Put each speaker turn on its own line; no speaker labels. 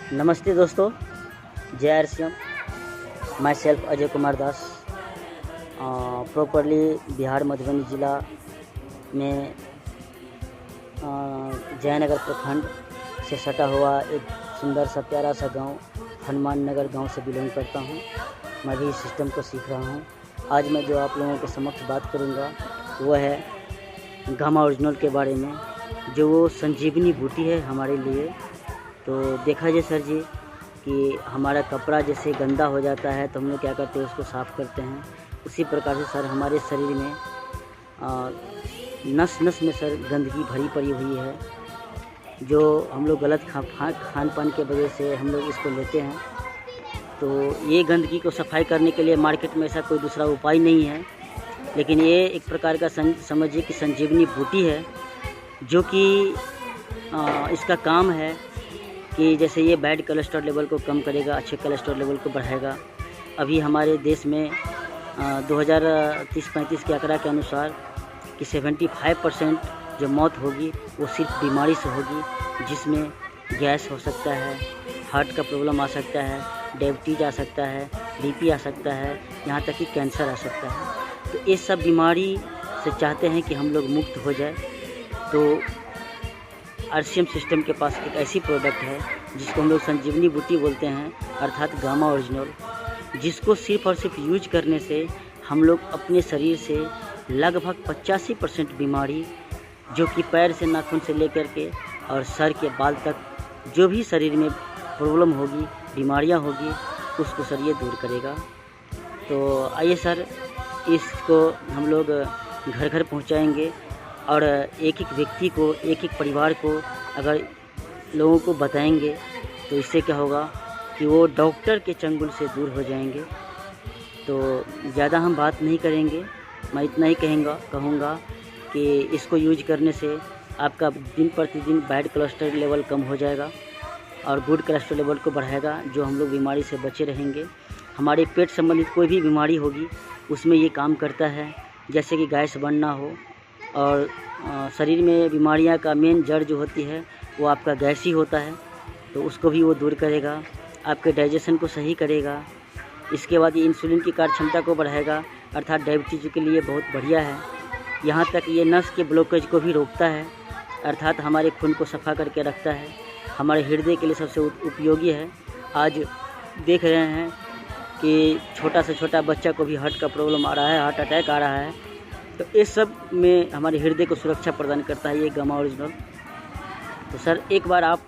नमस्ते दोस्तों, जय RCM. My self Ajay Kumar Das, properly Bihar Madhubani ज़िला में जयनगर प्रखंड से सटा हुआ एक सुंदर सा प्यारा सा गांव हनुमान नगर गांव से बिलोंग करता हूं। मैं भी इस सिस्टम को सीख रहा हूं। आज मैं जो आप लोगों के समक्ष बात करूंगा वो है गामा ओरिजिनल के बारे में, जो वो संजीवनी बूटी है हमारे लिए। तो देखा जाए सर जी कि हमारा कपड़ा जैसे गंदा हो जाता है तो हम लोग क्या करते हैं, उसको साफ़ करते हैं। उसी प्रकार से सर हमारे शरीर में नस नस में सर गंदगी भरी पड़ी हुई है, जो हम लोग गलत खान पान के वजह से हम लोग इसको लेते हैं। तो ये गंदगी को सफाई करने के लिए मार्केट में ऐसा कोई दूसरा उपाय नहीं है, लेकिन ये एक प्रकार का समझिए कि संजीवनी बूटी है, जो कि इसका काम है कि जैसे ये बैड कोलेस्ट्रॉल लेवल को कम करेगा, अच्छे कोलेस्ट्रॉल लेवल को बढ़ाएगा। अभी हमारे देश में 2030-35 के आंकड़ा के अनुसार कि 75% जो मौत होगी वो सिर्फ बीमारी से होगी, जिसमें गैस हो सकता है, हार्ट का प्रॉब्लम आ सकता है, डायबिटीज आ सकता है, बीपी आ सकता है, यहाँ तक कि कैंसर आ सकता है। तो ये सब बीमारी से चाहते हैं कि हम लोग मुक्त हो जाए। तो आरसीएम सिस्टम के पास एक ऐसी प्रोडक्ट है जिसको हम लोग संजीवनी बूटी बोलते हैं, अर्थात गामा ओरिजिनल, जिसको सिर्फ और सिर्फ यूज करने से हम लोग अपने शरीर से लगभग 85% बीमारी, जो कि पैर से नाखून से लेकर के और सर के बाल तक जो भी शरीर में प्रॉब्लम होगी, बीमारियां होगी, उसको सर ये दूर करेगा। तो आइए सर, इसको हम लोग घर घर पहुंचाएंगे और एक एक व्यक्ति को, एक एक परिवार को अगर लोगों को बताएंगे तो इससे क्या होगा कि वो डॉक्टर के चंगुल से दूर हो जाएंगे। तो ज़्यादा हम बात नहीं करेंगे, मैं इतना ही कहूँगा कि इसको यूज करने से आपका दिन प्रतिदिन बैड कोलेस्ट्रॉल लेवल कम हो जाएगा और गुड कोलेस्ट्रॉल लेवल को बढ़ाएगा, जो हम लोग बीमारी से बचे रहेंगे। हमारे पेट संबंधित कोई भी बीमारी होगी उसमें ये काम करता है, जैसे कि गैस बनना हो, और शरीर में बीमारियां का मेन जड़ जो होती है वो आपका गैस ही होता है, तो उसको भी वो दूर करेगा, आपके डाइजेशन को सही करेगा। इसके बाद ये इंसुलिन की कार्य क्षमता को बढ़ाएगा, अर्थात डायबिटीज के लिए बहुत बढ़िया है। यहाँ तक ये नस के ब्लॉकेज को भी रोकता है, अर्थात हमारे खून को सफ़ा करके रखता है। हमारे हृदय के लिए सबसे उपयोगी है। आज देख रहे हैं कि छोटा से छोटा बच्चा को भी हार्ट का प्रॉब्लम आ रहा है, हार्ट अटैक आ रहा है। तो इस सब में हमारे हृदय को सुरक्षा प्रदान करता है ये गामा ओरिजिनल। तो सर एक बार आप